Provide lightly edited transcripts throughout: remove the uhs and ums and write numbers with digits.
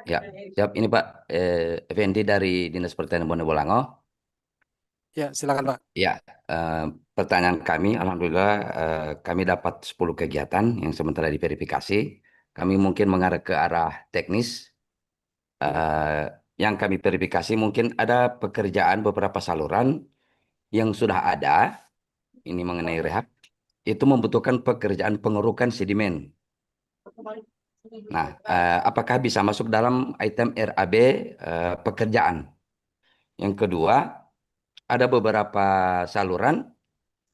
Ya, siap. Ini Pak Effendi dari Dinas Pertanian Bonebolango. Ya, silakan Pak. Ya, eh, pertanyaan kami, Alhamdulillah kami dapat 10 kegiatan yang sementara diverifikasi. Kami mungkin mengarah ke arah teknis. Eh, yang kami verifikasi mungkin ada pekerjaan beberapa saluran yang sudah ada, ini mengenai rehab, itu membutuhkan pekerjaan pengerukan sedimen. Nah, apakah bisa masuk dalam item RAB pekerjaan? Yang kedua, ada beberapa saluran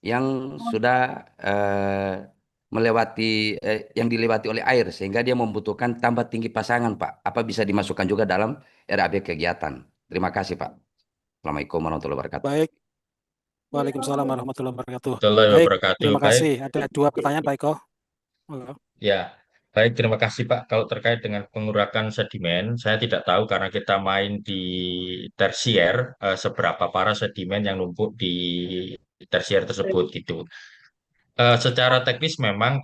yang sudah melewati yang dilewati oleh air sehingga dia membutuhkan tambah tinggi pasangan, Pak. Apa bisa dimasukkan juga dalam RAB kegiatan? Terima kasih, Pak. Assalamualaikum warahmatullahi wabarakatuh. Baik, Waalaikumsalam warahmatullahi wabarakatuh. Warahmatullahi Baik, wabarakatuh. terima Baik, kasih. Ada dua pertanyaan Pak Eko. Halo. ya. Baik, terima kasih Pak. Kalau terkait dengan pengurakan sedimen, saya tidak tahu karena kita main di tersier, seberapa parah sedimen yang numpuk di tersier tersebut gitu. Secara teknis memang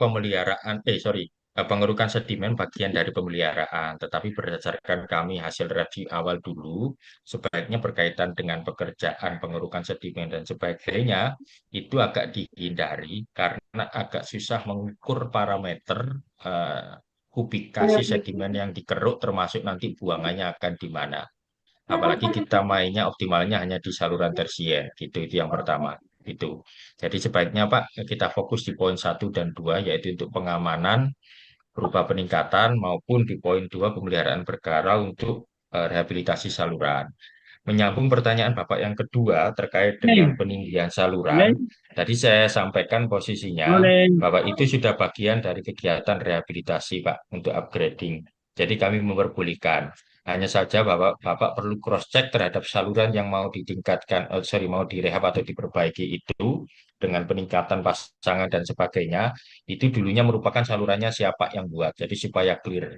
pengerukan sedimen bagian dari pemeliharaan, tetapi berdasarkan kami hasil review awal dulu, sebaiknya berkaitan dengan pekerjaan pengerukan sedimen dan sebagainya, itu agak dihindari karena agak susah mengukur parameter eh, kubikasi sedimen yang dikeruk, termasuk nanti buangannya akan di mana. Apalagi kita mainnya optimalnya hanya di saluran tersier, gitu. Itu yang pertama. Itu. Jadi sebaiknya Pak, kita fokus di poin satu dan 2, yaitu untuk pengamanan berupa peningkatan maupun di poin 2 pemeliharaan berkala untuk rehabilitasi saluran. Menyambung pertanyaan Bapak yang kedua terkait dengan peninggian saluran, tadi saya sampaikan posisinya bahwa itu sudah bagian dari kegiatan rehabilitasi Pak untuk upgrading. Jadi kami memperbolehkan. Hanya saja Bapak perlu cross-check terhadap saluran yang mau ditingkatkan, mau direhab atau diperbaiki itu dengan peningkatan pasangan dan sebagainya. Itu dulunya merupakan salurannya siapa yang buat. Jadi supaya clear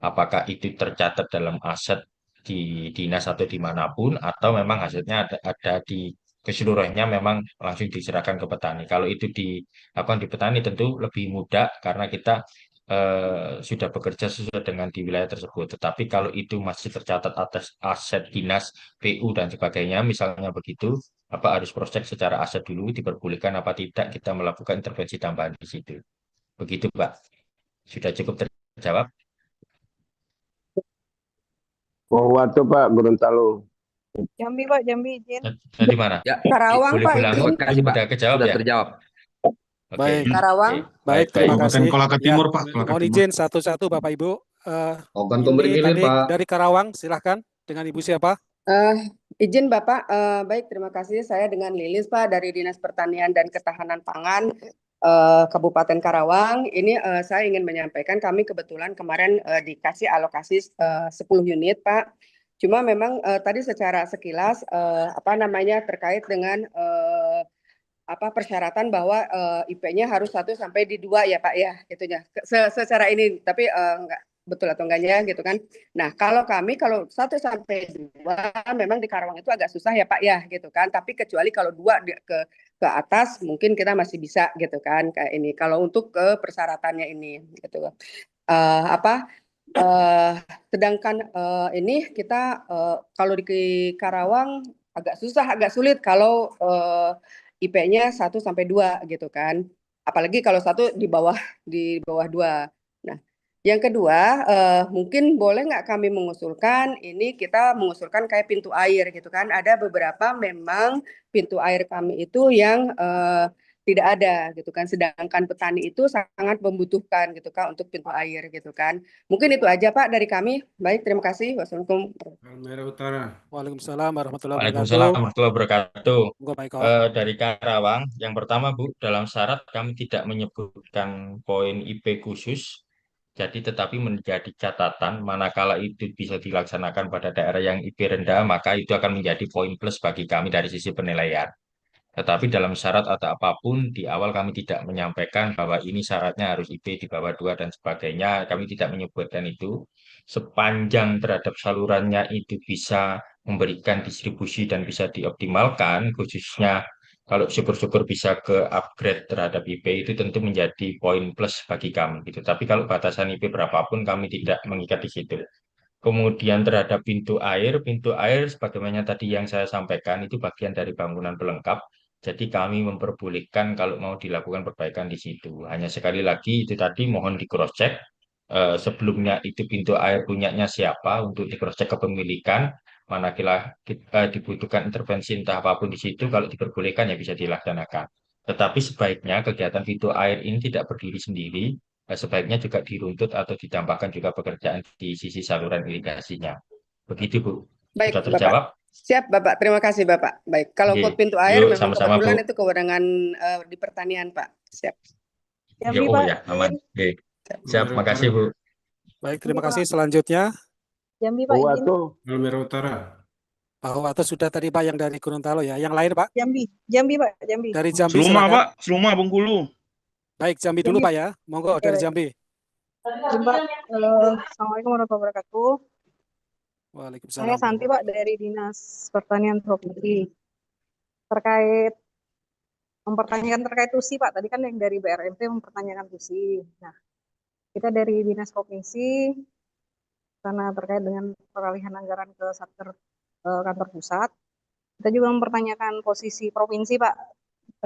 apakah itu tercatat dalam aset di dinas atau dimanapun, atau memang hasilnya ada di keseluruhannya memang langsung diserahkan ke petani. Kalau itu di petani tentu lebih mudah karena kita sudah bekerja sesuai dengan di wilayah tersebut. Tetapi kalau itu masih tercatat atas aset dinas, PU dan sebagainya, misalnya begitu, apa harus cross check secara aset dulu diperbolehkan apa tidak kita melakukan intervensi tambahan di situ. Begitu, Pak. Sudah cukup terjawab? Oh, waktu Pak Gorontalo. Jambi Pak, Jambi izin. Tadi mana? Ya, Karawang Boleh Pak pulang? izin. terima kasih, Pak. Udah kejawab Sudah ya? terjawab. Oke, Baik, oke. Karawang. baik, Baik, baik. terima Kabupaten kasih. Kolaka Ya, Timur, Pak. Kolaka mohon Timur. izin satu-satu Bapak Ibu. Ogan Pemberi Ini Hilir, tadi Pak. dari Karawang, silahkan dengan Ibu siapa? Eh, izin Bapak, baik terima kasih. Saya dengan Lilis Pak dari Dinas Pertanian dan Ketahanan Pangan Kabupaten Karawang. Ini saya ingin menyampaikan kami kebetulan kemarin dikasih alokasi 10 unit Pak. Cuma memang tadi secara sekilas apa namanya terkait dengan apa persyaratan bahwa IP-nya harus 1 sampai 2 ya Pak ya itunya secara ini tapi enggak betul atau enggaknya gitu kan. Nah, kalau 1 sampai 2 memang di Karawang itu agak susah ya Pak ya gitu kan. Tapi kecuali kalau 2 ke atas mungkin kita masih bisa gitu kan kayak ini. Kalau untuk ke persyaratannya ini gitu. Apa uh, sedangkan ini kita kalau di Karawang agak susah, agak sulit kalau IP-nya 1 sampai 2 gitu kan. Apalagi kalau satu di bawah 2. Nah, yang kedua mungkin boleh nggak kami mengusulkan ini kita mengusulkan kayak pintu air gitu kan. Ada beberapa memang pintu air kami itu yang tidak ada gitu kan. Sedangkan petani itu sangat membutuhkan gitu kan untuk pintu air gitu kan. Mungkin itu aja Pak dari kami. Baik, terima kasih. Wassalamualaikum. Halmahera Utara. Waalaikumsalam warahmatullahi wabarakatuh. Waalaikumsalam warahmatullahi wabarakatuh. Enggak Pak Eko. Dari Karawang, yang pertama Bu, dalam syarat kami tidak menyebutkan poin IP khusus, jadi tetapi menjadi catatan manakala itu bisa dilaksanakan pada daerah yang IP rendah, maka itu akan menjadi poin plus bagi kami dari sisi penilaian. Tetapi dalam syarat atau apapun, di awal kami tidak menyampaikan bahwa ini syaratnya harus IP di bawah 2 dan sebagainya. Kami tidak menyebutkan itu. Sepanjang terhadap salurannya itu bisa memberikan distribusi dan bisa dioptimalkan, khususnya kalau syukur-syukur bisa ke upgrade terhadap IP itu tentu menjadi poin plus bagi kami gitu. Tapi kalau batasan IP berapapun kami tidak mengikat di situ. Kemudian terhadap pintu air sebagaimana tadi yang saya sampaikan itu bagian dari bangunan pelengkap. Jadi kami memperbolehkan kalau mau dilakukan perbaikan di situ. Hanya sekali lagi itu tadi mohon di cross check sebelumnya itu pintu air punyanya siapa untuk di cross check kepemilikan. Manakala dibutuhkan intervensi entah apapun di situ, kalau diperbolehkan ya bisa dilaksanakan. Tetapi sebaiknya kegiatan pintu air ini tidak berdiri sendiri, sebaiknya juga diruntut atau ditambahkan juga pekerjaan di sisi saluran irigasinya. Begitu, Bu. Baik, Sudah Bapak. terjawab? Siap, Bapak. Terima kasih, Bapak. Baik, kalau Oke. kode pintu air Yuk, memang sama-sama, kebetulan Bu. itu kewenangan di pertanian, Pak. Siap. Ya, Jambi, oh Pak. ya, aman. Oke. Siap, Palmera makasih, Utara. Bu. Baik, terima kasih. Selanjutnya, Jambi, Pak. Izin. Wato, Palmera Utara. Pak Wato sudah tadi Pak yang dari Gorontalo ya. Yang lain Pak, Jambi, Jambi, Pak. Jambi. dari Jambi Seluma, silakan. Pak. Seluma, Bengkulu. Baik, Jambi dulu Jambi. Pak ya. Monggo Oke, dari baik. Jambi. Izin, Pak. Assalamualaikum warahmatullahi wabarakatuh. Waalaikumsalam. Saya Santi, Pak, dari Dinas Pertanian Provinsi. Terkait mempertanyakan terkait TUSI, Pak. Tadi kan yang dari BRMP mempertanyakan TUSI. Nah, kita dari Dinas Provinsi karena terkait dengan peralihan anggaran ke Satker kantor pusat, kita juga mempertanyakan posisi provinsi, Pak,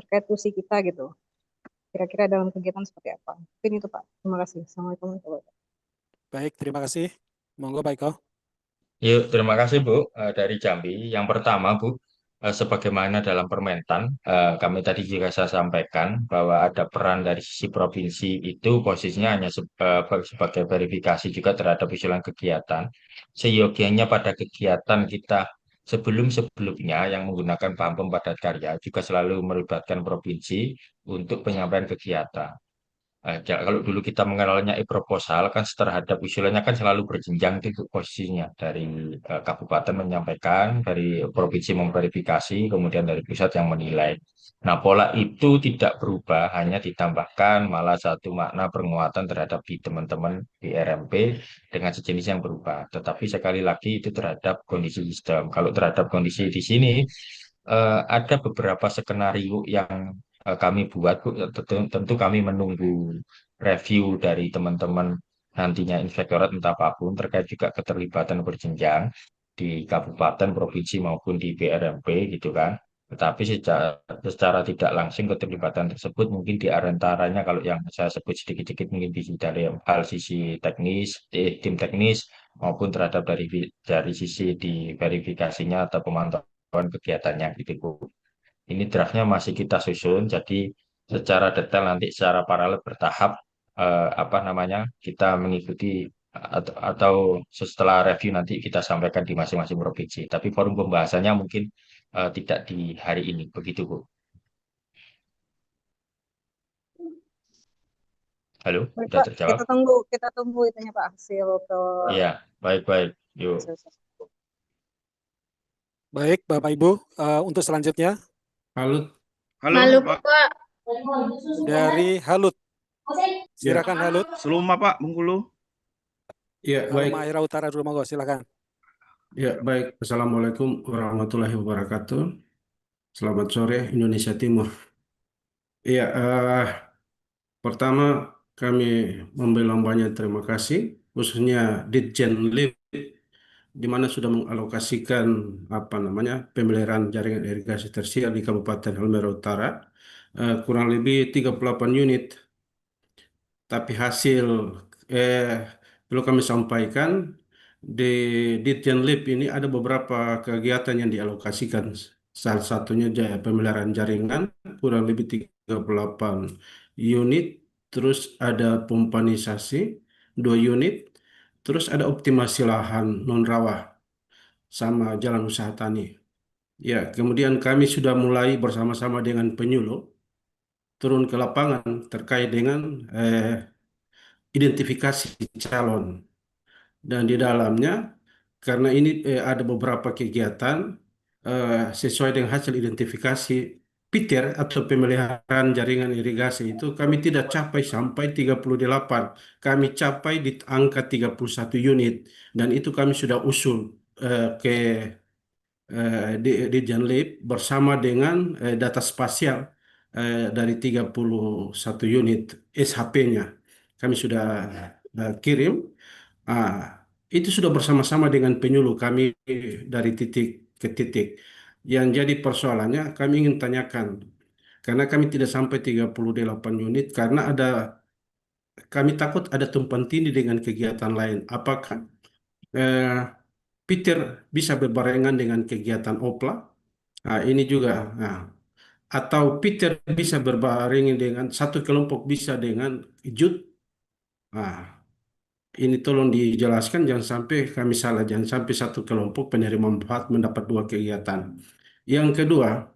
terkait TUSI kita gitu. Kira-kira dalam kegiatan seperti apa? Mungkin itu, Pak. Terima kasih. Assalamualaikum warahmatullahi wabarakatuh. Baik, terima kasih. Monggo Pak Iko. Yuk, terima kasih Bu dari Jambi. Yang pertama Bu, sebagaimana dalam Permentan, kami tadi juga saya sampaikan bahwa ada peran dari sisi provinsi itu posisinya hanya sebagai verifikasi juga terhadap usulan kegiatan. Seyogianya pada kegiatan kita sebelum-sebelumnya yang menggunakan bahan pem padat karya juga selalu melibatkan provinsi untuk penyampaian kegiatan. Kalau dulu kita mengenalnya e-proposal kan terhadap usulannya kan selalu berjenjang itu posisinya dari kabupaten menyampaikan, dari provinsi memverifikasi, kemudian dari pusat yang menilai. Nah, pola itu tidak berubah, hanya ditambahkan malah satu makna penguatan terhadap di teman-teman di RMP dengan sejenis yang berubah. Tetapi sekali lagi itu terhadap kondisi sistem. Kalau terhadap kondisi di sini ada beberapa skenario yang kami buat, Bu. Tentu kami menunggu review dari teman-teman nantinya inspektorat entah apapun terkait juga keterlibatan berjenjang di kabupaten, provinsi maupun di BRMP gitu kan. Tetapi secara tidak langsung keterlibatan tersebut mungkin di antaranya kalau yang saya sebut sedikit-sedikit mungkin dari hal sisi teknis, tim teknis maupun terhadap dari sisi di verifikasinya atau pemantauan kegiatannya gitu Bu. Ini draftnya masih kita susun, jadi secara detail nanti secara paralel bertahap apa namanya kita mengikuti atau setelah review nanti kita sampaikan di masing-masing provinsi. Tapi forum pembahasannya mungkin tidak di hari ini, begitu Bu. Halo, Baik, sudah Pak. terjawab? Kita tunggu itunya, Pak, hasil ke Iya, baik-baik. Yuk. Baik, Bapak Ibu, untuk selanjutnya Halut. Halo, Pak. dari Halut. Silakan Halut. Seluma, Pak. Bengkulu. Ya, baik. Halmahera Utara dulu monggo, silakan. Ya, baik. Assalamualaikum warahmatullahi wabarakatuh. Selamat sore Indonesia Timur. Ya, pertama kami membilang banyak terima kasih, khususnya Ditjen LIP, di mana sudah mengalokasikan pemeliharaan jaringan irigasi tersier di Kabupaten Halmahera Utara, kurang lebih 38 unit. Tapi hasil perlu kami sampaikan di Ditjen LIP ini ada beberapa kegiatan yang dialokasikan. Salah satunya pemeliharaan jaringan kurang lebih 38 unit, terus ada pompanisasi 2 unit, terus ada optimasi lahan non-rawa sama jalan usaha tani. Ya, kemudian kami sudah mulai bersama-sama dengan penyuluh turun ke lapangan terkait dengan identifikasi calon. Dan di dalamnya, karena ini ada beberapa kegiatan sesuai dengan hasil identifikasi PITER atau pemeliharaan jaringan irigasi itu kami tidak capai sampai 38. Kami capai di angka 31 unit. Dan itu kami sudah usul ke di Janlib bersama dengan data spasial dari 31 unit SHP-nya. Kami sudah kirim. Ah, itu sudah bersama-sama dengan penyuluh kami dari titik ke titik. Yang jadi persoalannya kami ingin tanyakan, karena kami tidak sampai 38 unit, karena kami takut ada tumpang tindih dengan kegiatan lain. Apakah eh, Peter bisa berbarengan dengan kegiatan OPLA? Nah, ini juga. Nah, atau Peter bisa berbarengan dengan satu kelompok bisa dengan JUT. Nah, ini tolong dijelaskan, jangan sampai kami salah, jangan sampai satu kelompok penerima manfaat mendapat dua kegiatan. Yang kedua,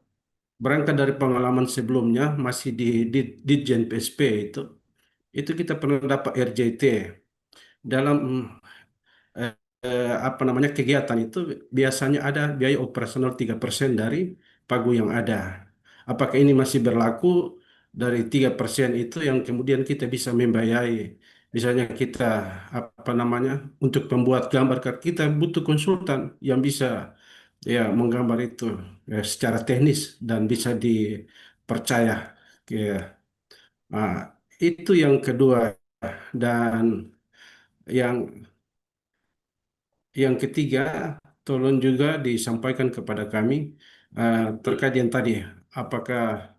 berangkat dari pengalaman sebelumnya masih di Ditjen PSP itu kita pernah dapat RJT dalam eh, apa namanya kegiatan itu biasanya ada biaya operasional 3% dari pagu yang ada. Apakah ini masih berlaku dari 3% itu yang kemudian kita bisa membiayai? Misalnya kita apa namanya untuk membuat gambar, karena kita butuh konsultan yang bisa ya menggambar itu secara teknis dan bisa dipercaya. Ya. Nah, itu yang kedua, dan yang ketiga, tolong juga disampaikan kepada kami terkait yang tadi, apakah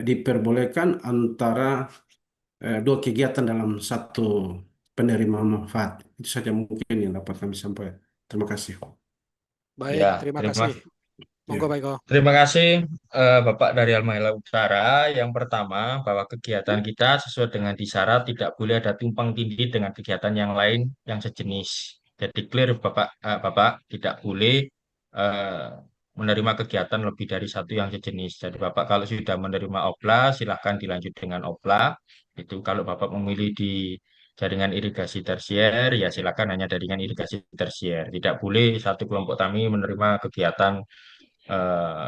diperbolehkan antara dua kegiatan dalam satu penerima manfaat. Itu saja mungkin yang dapat kami sampaikan. Terima kasih. Baik, Ya, terima terima kasih. Monggo Pak Iko. Terima kasih Bapak dari Halmahera Utara. Yang pertama, bahwa kegiatan kita sesuai dengan disyarat tidak boleh ada tumpang tindih dengan kegiatan yang lain yang sejenis. Jadi clear Bapak tidak boleh eh, menerima kegiatan lebih dari satu yang sejenis. Jadi Bapak kalau sudah menerima OPLA, silahkan dilanjut dengan OPLA. Itu kalau Bapak memilih di jaringan irigasi tersier, ya silakan hanya jaringan irigasi tersier. Tidak boleh satu kelompok kami menerima kegiatan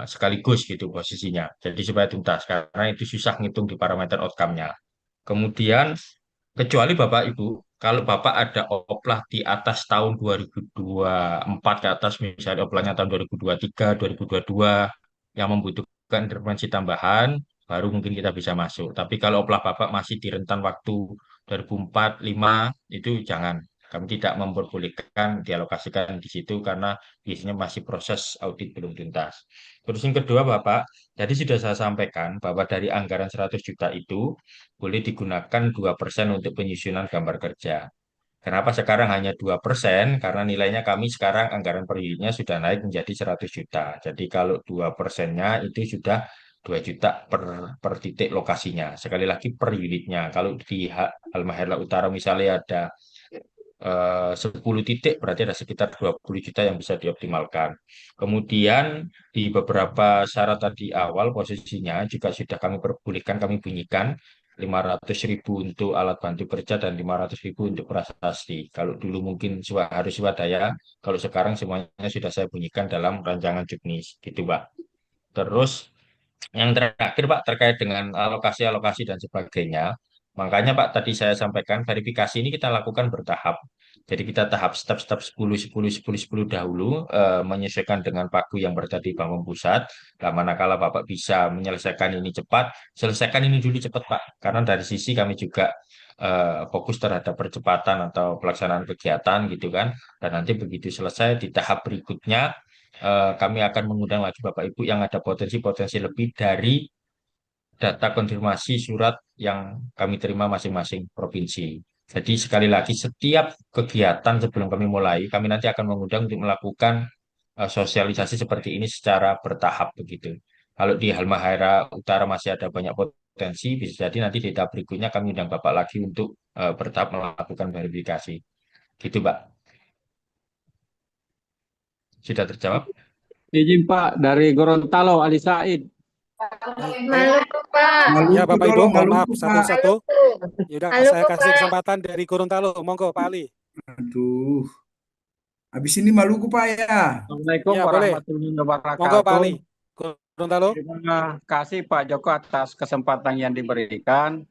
sekaligus gitu posisinya. Jadi supaya tuntas karena itu susah ngitung di parameter outcome-nya. Kemudian kecuali Bapak Ibu, kalau Bapak ada oplah di atas tahun 2024 ke atas, misalnya oplahnya tahun 2023, 2022 yang membutuhkan intervensi tambahan, baru mungkin kita bisa masuk. Tapi kalau oplah Bapak masih di rentan waktu 2004, 5 itu jangan. Kami tidak memperbolehkan dialokasikan di situ karena biasanya masih proses audit belum tuntas. Terus yang kedua Bapak, jadi sudah saya sampaikan bahwa dari anggaran 100 juta itu boleh digunakan 2% untuk penyusunan gambar kerja. Kenapa sekarang hanya 2%? Karena nilainya kami sekarang anggaran per unitnya sudah naik menjadi 100 juta. Jadi kalau 2%-nya itu sudah 2 juta per titik lokasinya. Sekali lagi per unitnya. Kalau di Halmahera Utara misalnya ada 10 titik, berarti ada sekitar 20 juta yang bisa dioptimalkan. Kemudian di beberapa syarat tadi awal posisinya juga sudah kami perbolehkan, kami bunyikan 500.000 untuk alat bantu kerja dan 500.000 untuk prasasti. Kalau dulu mungkin harus swadaya, kalau sekarang semuanya sudah saya bunyikan dalam rancangan juknis, gitu Pak. Terus yang terakhir Pak terkait dengan alokasi-alokasi dan sebagainya. Makanya Pak tadi saya sampaikan verifikasi ini kita lakukan bertahap. Jadi kita tahap step-step 10, 10, 10, 10 dahulu menyesuaikan dengan pagu yang berada di Bangun Pusat. Nah, manakala Bapak bisa menyelesaikan ini cepat, selesaikan ini dulu cepat Pak. Karena dari sisi kami juga fokus terhadap percepatan atau pelaksanaan kegiatan gitu kan. Dan nanti begitu selesai di tahap berikutnya kami akan mengundang lagi Bapak Ibu yang ada potensi-potensi lebih dari data konfirmasi surat yang kami terima masing-masing provinsi. Jadi sekali lagi setiap kegiatan sebelum kami mulai, kami nanti akan mengundang untuk melakukan sosialisasi seperti ini secara bertahap begitu. Kalau di Halmahera Utara masih ada banyak potensi, bisa jadi nanti di tahap berikutnya kami undang Bapak lagi untuk bertahap melakukan verifikasi. Gitu, Pak. Sudah terjawab? Izin Pak, dari Gorontalo, Ali Said. Maluku, Pak. Ya Bapak Ibu, mohon maaf Maluku, satu-satu. Pak. Yaudah, Maluku, saya kasih Pak. kesempatan dari Gorontalo. Monggo Pak Ali. Aduh. Habis ini Maluku, Pak ya. Assalamualaikum Ya boleh. warahmatullahi Monggo Pak wabarakatuh. Ali. Gorontalo. Terima kasih Pak Joko atas kesempatan yang diberikan.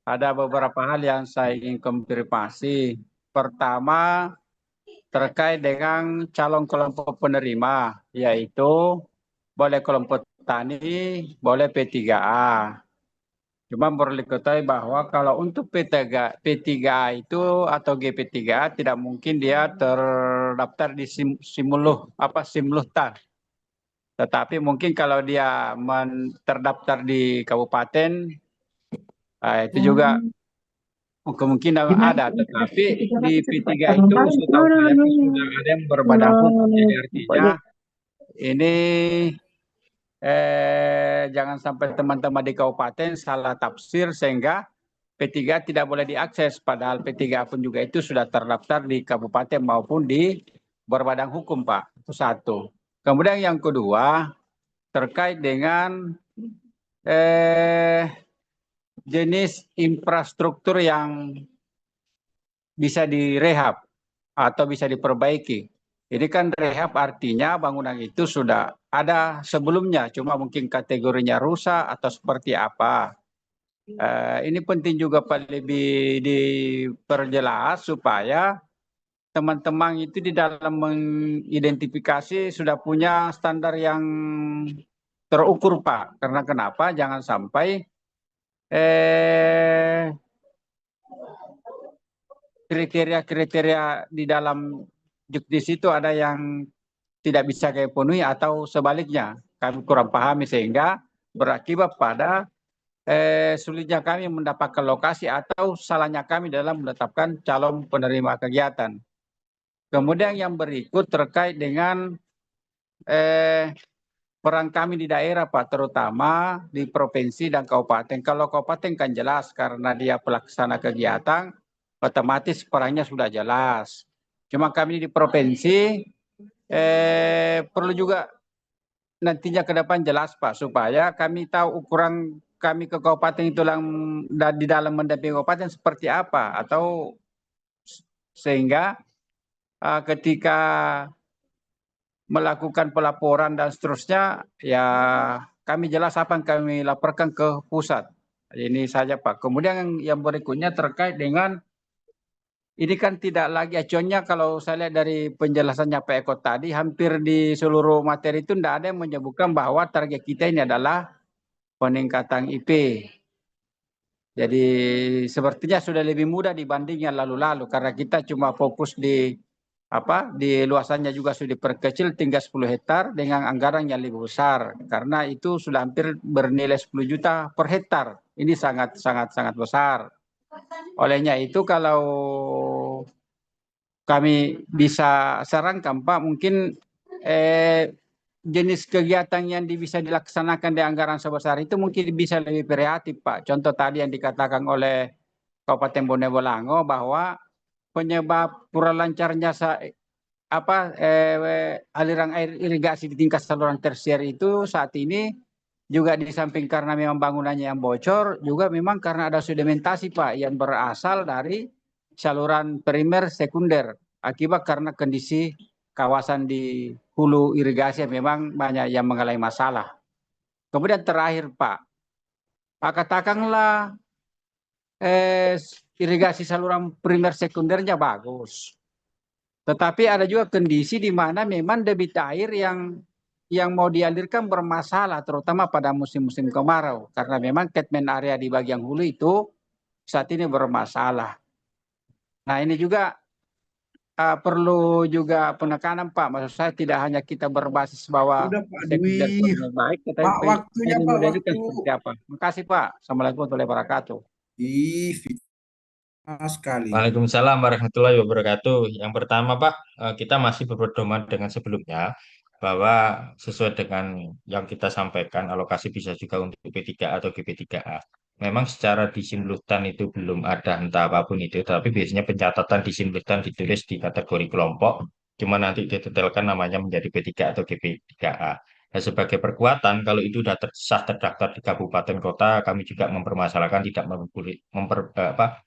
Ada beberapa hal yang saya ingin konfirmasi. Pertama, terkait dengan calon kelompok penerima, yaitu boleh kelompok tani, boleh P3A. Cuma perlu diketahui bahwa kalau untuk P3A itu atau GP3A tidak mungkin dia terdaftar di Simuluhta. Tetapi mungkin kalau dia terdaftar di kabupaten, itu juga kemungkinan ada. Tetapi di P3 itu setahu saya itu sudah ada yang berbadan hukum. Jadi artinya ini jangan sampai teman-teman di kabupaten salah tafsir sehingga P3 tidak boleh diakses. Padahal P3 pun juga itu sudah terdaftar di kabupaten maupun di berbadan hukum, Pak. Itu satu. Kemudian yang kedua, terkait dengan jenis infrastruktur yang bisa direhab atau bisa diperbaiki. Ini kan rehab artinya bangunan itu sudah ada sebelumnya, cuma mungkin kategorinya rusak atau seperti apa. Ini penting juga Pak lebih diperjelas supaya teman-teman itu di dalam mengidentifikasi sudah punya standar yang terukur, Pak. Karena kenapa? Jangan sampai kriteria-kriteria di dalam juknis itu ada yang tidak bisa kami penuhi atau sebaliknya kami kurang pahami sehingga berakibat pada sulitnya kami mendapatkan lokasi atau salahnya kami dalam menetapkan calon penerima kegiatan. Kemudian yang berikut terkait dengan peran kami di daerah, Pak, terutama di provinsi dan kabupaten. Kalau kabupaten kan jelas karena dia pelaksana kegiatan, otomatis perannya sudah jelas. Cuma kami di provinsi perlu juga nantinya ke depan jelas, Pak, supaya kami tahu ukuran kami ke kabupaten itu di dalam mendampingi kabupaten seperti apa, atau sehingga ketika melakukan pelaporan dan seterusnya, ya kami jelas apa yang kami laporkan ke pusat. Ini saja, Pak. Kemudian yang berikutnya terkait dengan ini kan tidak lagi acuannya, kalau saya lihat dari penjelasannya Pak Eko tadi, hampir di seluruh materi itu tidak ada yang menyebutkan bahwa target kita ini adalah peningkatan IP. Jadi sepertinya sudah lebih mudah dibanding yang lalu-lalu karena kita cuma fokus di luasannya juga sudah diperkecil tinggal 10 hektar dengan anggaran yang lebih besar karena itu sudah hampir bernilai 10 juta per hektar. Ini sangat besar. Olehnya itu kalau kami bisa sarankan, Pak, mungkin jenis kegiatan yang bisa dilaksanakan di anggaran sebesar itu mungkin bisa lebih variatif, Pak. Contoh tadi yang dikatakan oleh Kabupaten Bone Bolango bahwa penyebab kurang lancarnya aliran air irigasi di tingkat saluran tersier itu saat ini juga di samping karena memang bangunannya yang bocor, juga memang karena ada sedimentasi, Pak, yang berasal dari saluran primer sekunder akibat karena kondisi kawasan di hulu irigasi yang memang banyak yang mengalami masalah. Kemudian terakhir, Pak, katakanlah irigasi saluran primer sekundernya bagus. Tetapi ada juga kondisi di mana memang debit air yang mau dialirkan bermasalah, terutama pada musim-musim kemarau. Karena memang catchment area di bagian hulu itu saat ini bermasalah. Nah, ini juga perlu juga penekanan, Pak. Maksud saya tidak hanya kita berbasis bahwa Udah Pak Dwi, baik, tetapi Pak, waktunya Pak, waktu. seperti apa. Terima kasih, Pak. Assalamualaikum warahmatullahi wabarakatuh. Sekali. Waalaikumsalam warahmatullahi wabarakatuh. Yang pertama, Pak, kita masih berpedoman dengan sebelumnya bahwa sesuai dengan yang kita sampaikan, alokasi bisa juga untuk P3A atau GP3A. Memang secara di simultan itu belum ada entah apapun itu, tapi biasanya pencatatan di simultan ditulis di kategori kelompok, cuma nanti didetailkan namanya menjadi P3 atau GP3A. Nah, sebagai perkuatan, kalau itu sudah sah terdaftar di kabupaten kota, kami juga mempermasalahkan tidak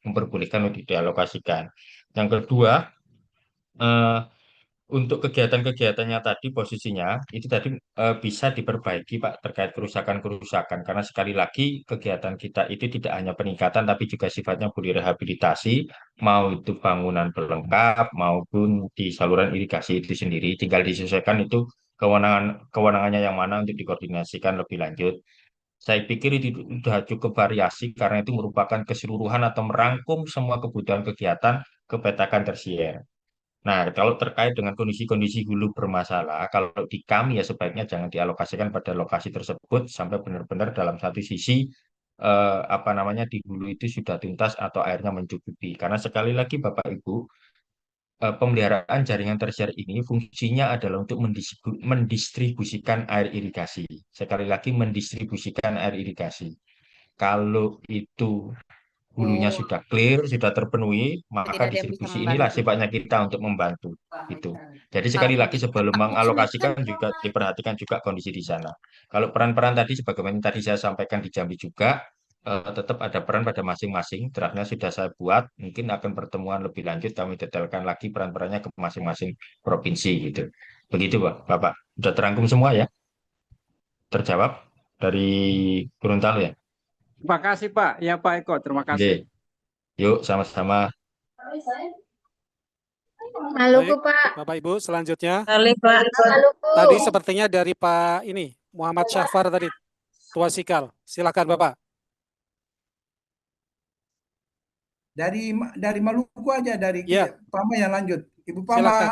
memperbolehkan untuk dialokasikan. Yang kedua, untuk kegiatan-kegiatannya tadi posisinya itu tadi bisa diperbaiki, Pak, terkait kerusakan-kerusakan, karena sekali lagi kegiatan kita itu tidak hanya peningkatan tapi juga sifatnya rehabilitasi, mau itu bangunan pelengkap maupun di saluran irigasi itu sendiri, tinggal disesuaikan itu kewenangannya yang mana untuk dikoordinasikan lebih lanjut. Saya pikir itu sudah cukup variasi karena itu merupakan keseluruhan atau merangkum semua kebutuhan kegiatan kepetakan tersier. Nah, kalau terkait dengan kondisi-kondisi hulu bermasalah, kalau di kami ya sebaiknya jangan dialokasikan pada lokasi tersebut sampai benar-benar dalam satu sisi apa namanya di hulu itu sudah tuntas atau airnya mencukupi. Karena sekali lagi Bapak Ibu, pemeliharaan jaringan tersier ini fungsinya adalah untuk mendistribusikan air irigasi. Sekali lagi mendistribusikan air irigasi. Kalau itu hulunya sudah clear, sudah terpenuhi, maka Tidak ada yang bisa distribusi inilah membantu. sifatnya kita untuk membantu. Itu. Jadi sekali lagi sebelum mengalokasikan juga diperhatikan juga kondisi di sana. Kalau peran-peran tadi, sebagaimana tadi saya sampaikan di Jambi juga, tetap ada peran pada masing-masing. Draftnya sudah saya buat, mungkin akan pertemuan lebih lanjut kami detailkan lagi peran-perannya ke masing-masing provinsi gitu. Begitu Pak, Bapak. Sudah terangkum semua ya? Terjawab dari Gorontalo ya? Terima kasih Pak. Ya Pak Eko, terima Oke. kasih. Yuk, sama-sama. Baik, Bapak Ibu, selanjutnya tadi sepertinya dari Pak ini Muhammad Syafar tadi, Tua Sikal. Silakan Bapak. Dari Maluku aja, dari Ya. Pama yang lanjut. Ibu Pama. Silakan.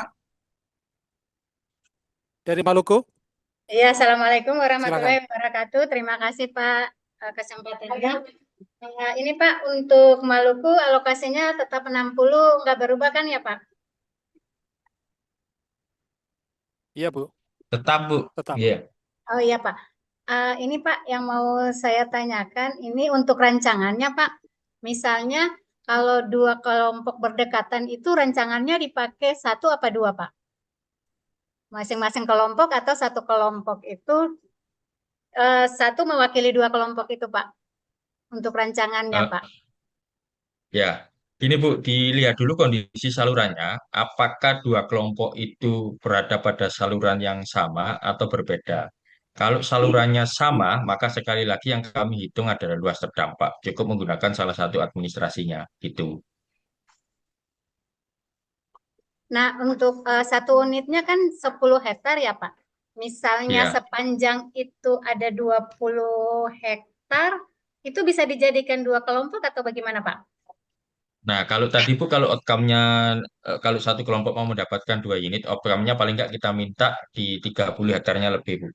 Dari Maluku. Iya, Assalamualaikum Silakan. warahmatullahi wabarakatuh. Terima kasih Pak kesempatannya. Ini Pak, untuk Maluku alokasinya tetap 60, nggak berubah kan ya Pak? Iya Bu. Tetap Bu. Tetap. Iya. Oh iya Pak. Ini Pak yang mau saya tanyakan, ini untuk rancangannya Pak. Misalnya kalau dua kelompok berdekatan itu rancangannya dipakai satu apa dua Pak? Masing-masing kelompok atau satu kelompok itu satu mewakili dua kelompok itu Pak? Untuk rancangannya Pak. Ya, ini Bu, dilihat dulu kondisi salurannya, apakah dua kelompok itu berada pada saluran yang sama atau berbeda. Kalau salurannya sama, maka sekali lagi yang kami hitung adalah luas terdampak. Cukup menggunakan salah satu administrasinya, gitu. Nah, untuk satu unitnya kan 10 hektar ya Pak. Misalnya Ya. sepanjang itu ada 20 hektar, itu bisa dijadikan dua kelompok atau bagaimana Pak? Nah, kalau tadi Bu, kalau outcome-nya, kalau satu kelompok mau mendapatkan 2 unit, outcome-nya paling nggak kita minta di 30 hektarnya lebih, Bu.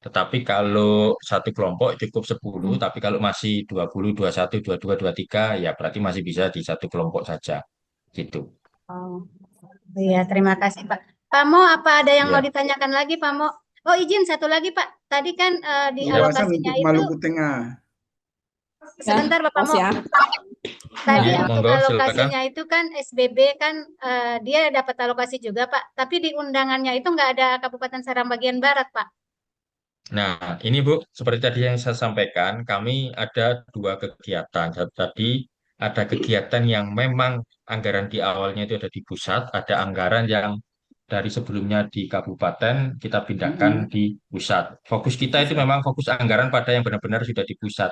Tetapi kalau satu kelompok cukup 10, tapi kalau masih 20, 21, 22, 23, ya berarti masih bisa di satu kelompok saja. Gitu. Oh, iya, terima kasih Pak. Pak Mo, apa ada yang mau Ya. ditanyakan lagi Pak Mo? Oh, izin satu lagi Pak. Tadi kan di Kawasan alokasinya untuk itu, Maluku Tengah. sebentar Bapak Mo. Tadi Ya, untuk monggo, silakan. alokasinya itu kan SBB kan dia dapat alokasi juga Pak. Tapi di undangannya itu nggak ada Kabupaten Seram bagian Barat Pak. Nah, ini Bu, seperti tadi yang saya sampaikan, kami ada 2 kegiatan. Tadi ada kegiatan yang memang anggaran di awalnya itu ada di pusat, ada anggaran yang dari sebelumnya di kabupaten kita pindahkan di pusat. Fokus kita itu memang fokus anggaran pada yang benar-benar sudah di pusat.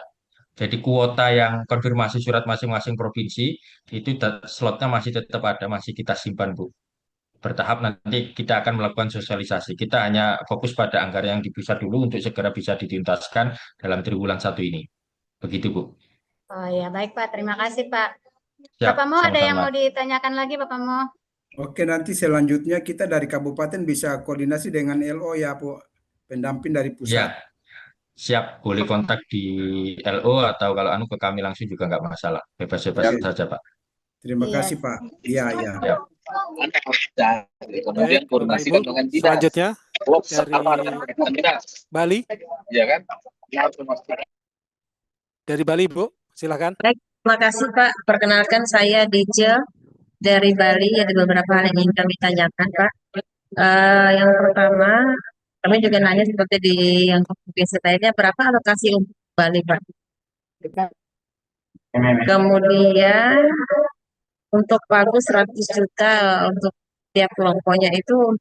Jadi kuota yang konfirmasi surat masing-masing provinsi itu slotnya masih tetap ada, masih kita simpan Bu. Bertahap nanti kita akan melakukan sosialisasi. Kita hanya fokus pada anggaran yang di pusat dulu untuk segera bisa dituntaskan dalam triwulan 1 ini. Begitu Bu. Oh ya, baik Pak. Terima kasih Pak. Siap, Bapak Mo ada yang sama-sama. mau ditanyakan lagi Bapak Mo? Oke, nanti selanjutnya kita dari kabupaten bisa koordinasi dengan LO ya, Bu. Pendamping dari Ya, pusat. siap. Boleh kontak di LO atau kalau anu ke kami langsung juga nggak masalah. Bebas-bebas Oke. saja Pak. Terima Iya. kasih, Pak. Iya, iya. Ya. Baik, Bapak Ibu, selanjutnya dari Bali. Dari Bali, Bu, silakan. Baik, terima kasih Pak. Perkenalkan saya Dice dari Bali. Ada beberapa hal yang ingin kami tanyakan Pak. Yang pertama, kami juga nanya seperti di yang provinsi lainnya, berapa alokasi untuk Bali Pak? Kemudian untuk pagu 100 juta untuk tiap kelompoknya itu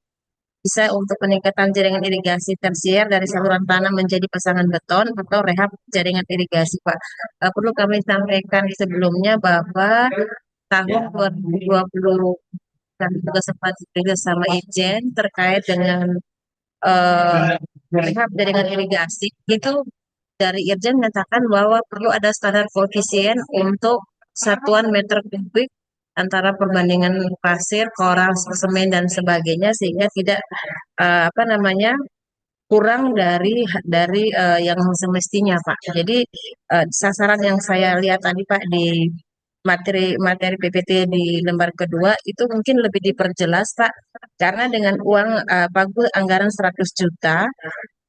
bisa untuk peningkatan jaringan irigasi tersier dari saluran tanah menjadi pasangan beton atau rehab jaringan irigasi Pak. Perlu kami sampaikan sebelumnya bahwa tahun 2020 kami juga sempat bekerja sama Ijen terkait dengan rehab jaringan irigasi itu dari Irjen menyatakan bahwa perlu ada standar koefisien untuk satuan meter kubik antara perbandingan pasir, koral, semen dan sebagainya sehingga tidak apa namanya kurang dari yang semestinya Pak. Jadi sasaran yang saya lihat tadi Pak di materi PPT di lembar kedua itu mungkin lebih diperjelas Pak. Karena dengan uang pagu anggaran 100 juta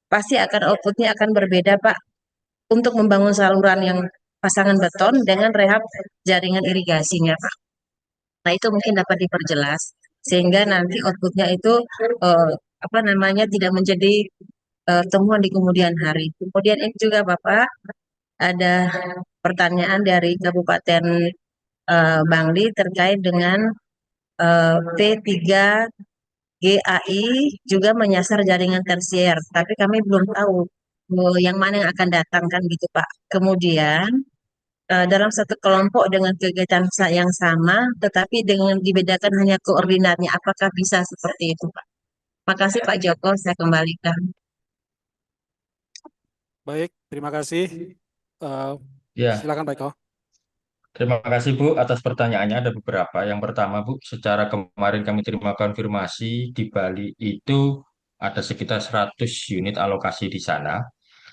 pasti akan outputnya akan berbeda Pak untuk membangun saluran yang pasangan beton dengan rehab jaringan irigasinya Pak. Nah itu mungkin dapat diperjelas sehingga nanti outputnya itu eh, apa namanya tidak menjadi temuan di kemudian hari. Kemudian ini juga Bapak ada pertanyaan dari Kabupaten Bangli terkait dengan P3GAI juga menyasar jaringan tersier, tapi kami belum tahu yang mana yang akan datang kan gitu Pak. Kemudian dalam satu kelompok dengan kegiatan yang sama, tetapi dengan dibedakan hanya koordinatnya, apakah bisa seperti itu Pak? Makasih Pak Joko, saya kembalikan. Baik, terima kasih. Ya, Silakan Pak Eko. terima kasih Bu atas pertanyaannya. Ada beberapa. Yang pertama Bu, secara kemarin kami terima konfirmasi di Bali itu ada sekitar 100 unit alokasi di sana.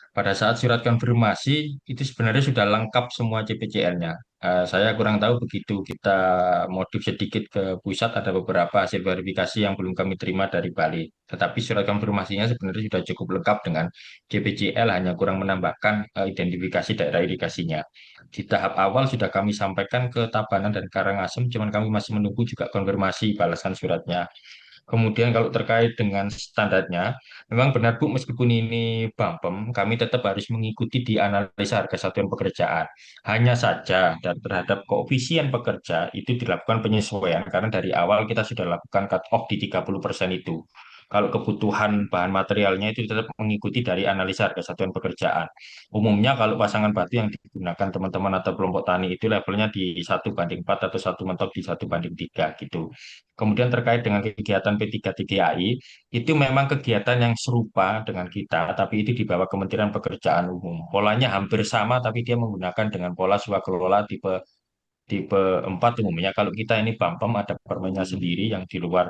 Pada saat surat konfirmasi itu sebenarnya sudah lengkap semua CPCL-nya. Saya kurang tahu begitu kita modif sedikit ke pusat ada beberapa hasil verifikasi yang belum kami terima dari Bali. Tetapi surat konfirmasinya sebenarnya sudah cukup lengkap dengan CPCL, hanya kurang menambahkan identifikasi daerah irigasinya. Di tahap awal sudah kami sampaikan ke Tabanan dan Karangasem, cuman kami masih menunggu juga konfirmasi balasan suratnya. Kemudian kalau terkait dengan standarnya, memang benar Bu, meskipun ini BAMPEM, kami tetap harus mengikuti di analisa harga satuan pekerjaan. Hanya saja terhadap koefisien pekerja itu dilakukan penyesuaian karena dari awal kita sudah lakukan cut off di 30% itu. Kalau kebutuhan bahan materialnya itu tetap mengikuti dari analisa harga satuan pekerjaan. Umumnya kalau pasangan batu yang digunakan teman-teman atau kelompok tani itu levelnya di 1:4 atau satu mentok di 1:3 gitu. Kemudian terkait dengan kegiatan P3TGAI, itu memang kegiatan yang serupa dengan kita, tapi itu di bawah Kementerian Pekerjaan Umum. Polanya hampir sama, tapi dia menggunakan dengan pola swakelola tipe tipe 4 umumnya. Kalau kita ini BAMPEM ada permennya sendiri yang di luar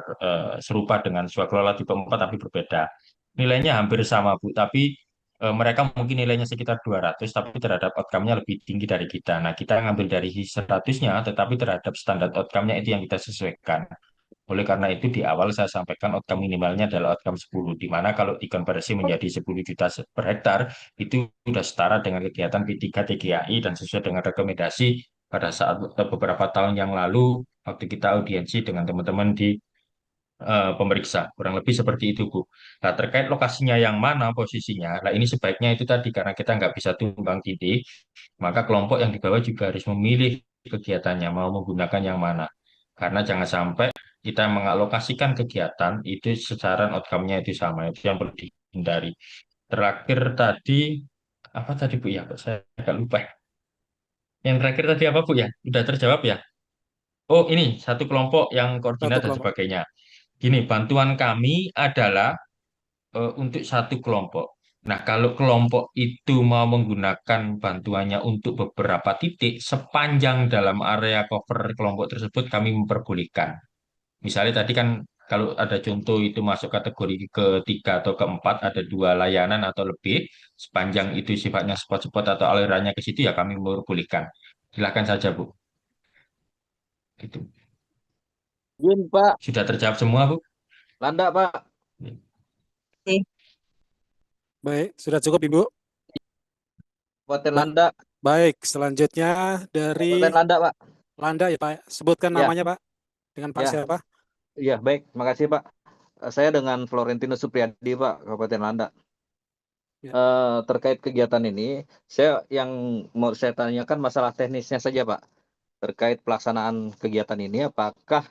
serupa dengan swakelola tipe 4 tapi berbeda. Nilainya hampir sama Bu, tapi mereka mungkin nilainya sekitar 200 tapi terhadap outcome-nya lebih tinggi dari kita. Nah, kita ngambil dari 100-nya tetapi terhadap standar outcome-nya itu yang kita sesuaikan. Oleh karena itu di awal saya sampaikan outcome minimalnya adalah outcome 10, di mana kalau dikonversi menjadi 10 juta per hektar, itu sudah setara dengan kegiatan P3TGAI dan sesuai dengan rekomendasi pada saat beberapa tahun yang lalu, waktu kita audiensi dengan teman-teman di pemeriksa. Kurang lebih seperti itu, Bu. Nah, terkait lokasinya yang mana posisinya, nah ini sebaiknya itu tadi, karena kita nggak bisa tumbang tindih, maka kelompok yang di bawah juga harus memilih kegiatannya, mau menggunakan yang mana. Karena jangan sampai kita mengalokasikan kegiatan itu secara outcome-nya itu sama, itu yang perlu dihindari. Terakhir tadi, apa tadi Bu ya? Saya agak lupa. Yang terakhir tadi apa Bu ya? Sudah terjawab ya? Oh ini, satu kelompok yang koordinat dan sebagainya. Gini, bantuan kami adalah untuk satu kelompok. Nah, kalau kelompok itu mau menggunakan bantuannya untuk beberapa titik, sepanjang dalam area cover kelompok tersebut kami memperbolehkan. Misalnya tadi kan kalau ada contoh itu masuk kategori ketiga atau keempat, ada 2 layanan atau lebih, sepanjang itu sifatnya spot-spot atau alirannya ke situ ya kami memperbolehkan. Silakan saja Bu. Gitu. Izin Pak, Sudah terjawab semua Bu? Landa Pak. Baik, sudah cukup Ibu. Kabupaten Landa. Baik, selanjutnya dari Kabupaten Landa Pak. Landa ya Pak. Sebutkan Ya. namanya Pak. Dengan Pak Ya. siapa? Iya, baik. Terima kasih Pak. Saya dengan Florentino Supriyadi Pak, Kabupaten Landa. Ya. Terkait kegiatan ini, yang mau saya tanyakan masalah teknisnya saja Pak. Terkait pelaksanaan kegiatan ini, apakah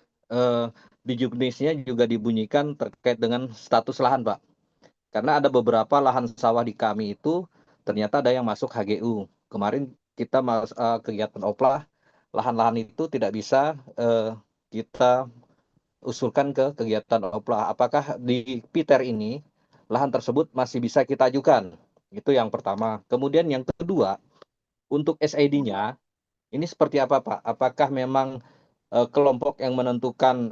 di juknisnya juga dibunyikan terkait dengan status lahan Pak? Karena ada beberapa lahan sawah di kami itu ternyata ada yang masuk HGU. Kemarin kita kegiatan oplah, lahan-lahan itu tidak bisa kita usulkan ke kegiatan oplah. Apakah di PITER ini lahan tersebut masih bisa kita ajukan? Itu yang pertama. Kemudian yang kedua, untuk SID-nya, ini seperti apa, Pak? Apakah memang kelompok yang menentukan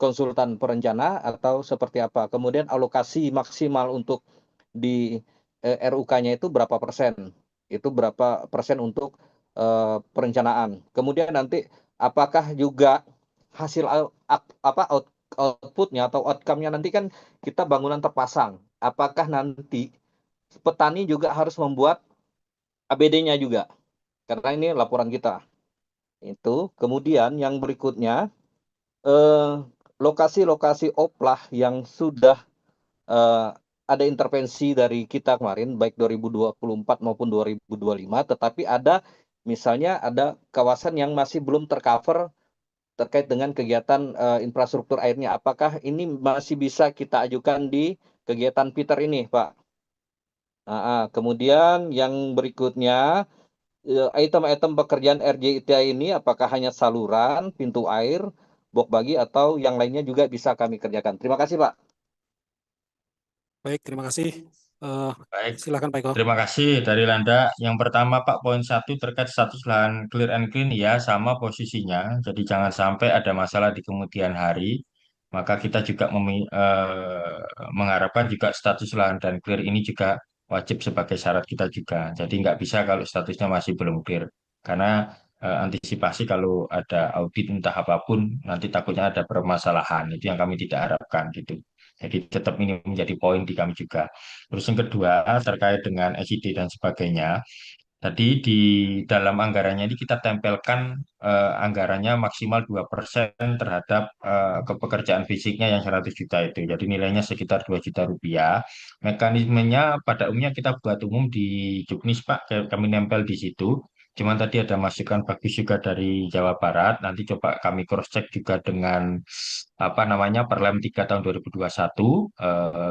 konsultan perencana atau seperti apa? Kemudian alokasi maksimal untuk di RUK-nya itu berapa persen? Itu berapa persen untuk perencanaan? Kemudian nanti apakah juga hasil output-nya atau outcome-nya nanti kan kita bangunan terpasang. Apakah nanti petani juga harus membuat ABD-nya juga? Karena ini laporan kita. Itu. Kemudian yang berikutnya, lokasi-lokasi oplah yang sudah ada intervensi dari kita kemarin, baik 2024 maupun 2025, tetapi ada misalnya ada kawasan yang masih belum tercover terkait dengan kegiatan infrastruktur airnya. Apakah ini masih bisa kita ajukan di kegiatan Peter ini, Pak? Kemudian yang berikutnya, item-item pekerjaan RJITA ini apakah hanya saluran, pintu air, box bagi, atau yang lainnya juga bisa kami kerjakan. Terima kasih, Pak. Baik, terima kasih. Baik, Silakan Pak Eko. terima kasih dari Landa. Yang pertama Pak, poin 1 terkait status lahan clear and clean, ya sama posisinya. Jadi jangan sampai ada masalah di kemudian hari. Maka kita juga mengharapkan juga status lahan dan clear ini juga wajib sebagai syarat kita juga. Jadi nggak bisa kalau statusnya masih belum clear. Karena antisipasi kalau ada audit entah apapun, nanti takutnya ada permasalahan. Itu yang kami tidak harapkan gitu. Jadi tetap ini menjadi poin di kami juga. Terus yang kedua terkait dengan SID dan sebagainya. Tadi di dalam anggarannya ini kita tempelkan anggarannya maksimal 2% terhadap kepekerjaan fisiknya yang 100 juta itu. Jadi nilainya sekitar 2 juta rupiah. Mekanismenya pada umumnya kita buat umum di Juknis Pak, kami nempel di situ. Cuman tadi ada masukan bagus juga dari Jawa Barat. Nanti coba kami cross check juga dengan apa namanya Perlem 3 tahun 2021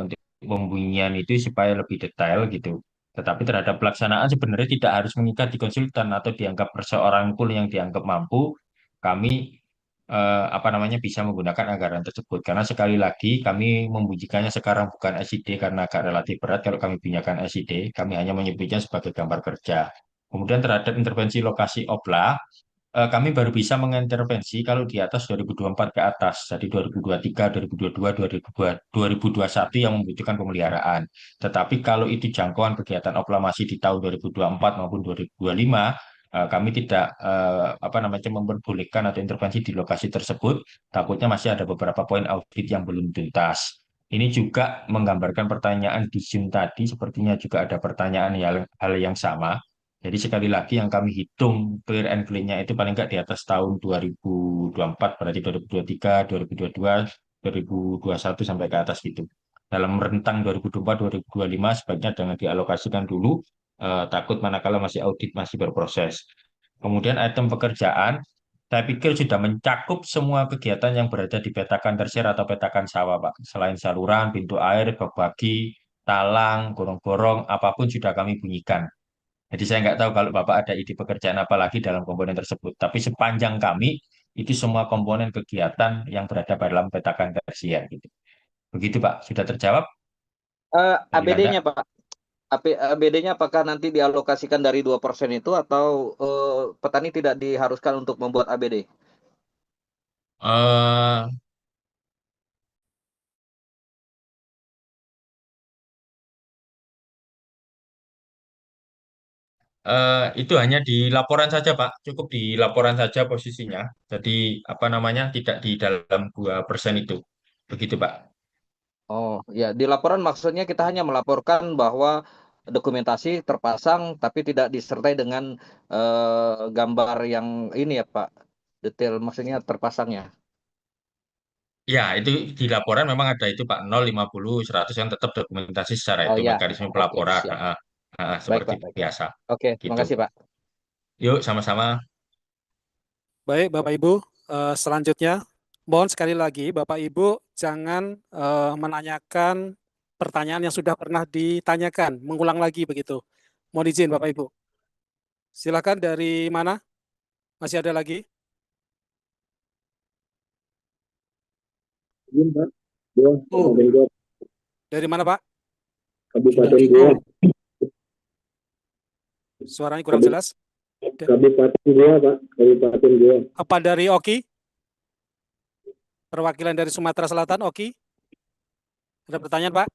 untuk pembunyian itu supaya lebih detail gitu. Tetapi terhadap pelaksanaan sebenarnya tidak harus mengikat di konsultan atau dianggap perseorang pun yang dianggap mampu, kami apa namanya bisa menggunakan anggaran tersebut. Karena sekali lagi kami membunyikannya sekarang bukan SID karena agak relatif berat kalau kami bunyikan SID, kami hanya menyebutnya sebagai gambar kerja. Kemudian terhadap intervensi lokasi OPLA, kami baru bisa mengintervensi kalau di atas 2024 ke atas, jadi 2023, 2022, 2021 yang membutuhkan pemeliharaan. Tetapi kalau itu jangkauan kegiatan oklamasi di tahun 2024 maupun 2025, kami tidak apa namanya memperbolehkan atau intervensi di lokasi tersebut. Takutnya masih ada beberapa poin audit yang belum tuntas. Ini juga menggambarkan pertanyaan di Zoom tadi, sepertinya juga ada pertanyaan hal yang sama. Jadi sekali lagi yang kami hitung clear and clean-nya itu paling nggak di atas tahun 2024, berarti 2023, 2022, 2021 sampai ke atas gitu. Dalam rentang 2024, 2025 sebaiknya jangan dialokasikan dulu, takut manakala masih audit, masih berproses. Kemudian item pekerjaan, saya pikir sudah mencakup semua kegiatan yang berada di petakan tersier atau petakan sawah, Pak. Selain saluran, pintu air, bak bagi, talang, gorong-gorong, apapun sudah kami bunyikan. Jadi saya nggak tahu kalau Bapak ada ide pekerjaan apa lagi dalam komponen tersebut. Tapi sepanjang kami, itu semua komponen kegiatan yang berada dalam petakan tersier. Gitu. Begitu Pak, sudah terjawab? ABD-nya Pak, ABD-nya apakah nanti dialokasikan dari 2% itu atau petani tidak diharuskan untuk membuat ABD? Itu hanya di laporan saja, Pak. Cukup di laporan saja posisinya. Jadi apa namanya tidak di dalam 2% itu. Begitu, Pak. Oh ya, di laporan maksudnya kita hanya melaporkan bahwa dokumentasi terpasang tapi tidak disertai dengan gambar yang ini ya Pak, detail maksudnya terpasangnya. Ya, itu di laporan memang ada itu Pak, 0, 50, 100 yang tetap dokumentasi secara Oh itu ya, mekanisme oke, pelaporan. siap. Baik Seperti Pak, baik Pak. biasa. Oke, terima Gitu. kasih Pak. Yuk, sama-sama. Baik, Bapak Ibu, selanjutnya mohon sekali lagi Bapak Ibu jangan menanyakan pertanyaan yang sudah pernah ditanyakan, mengulang lagi begitu. Mohon izin Bapak Ibu. Silakan dari mana? Masih ada lagi? Oh, dari mana Pak? Kabupaten Goa. Suaranya kurang jelas. Kabupaten Goa, Pak. Kabupaten Goa. Apa dari Oki? Perwakilan dari Sumatera Selatan, Oki? Ada pertanyaan, Pak?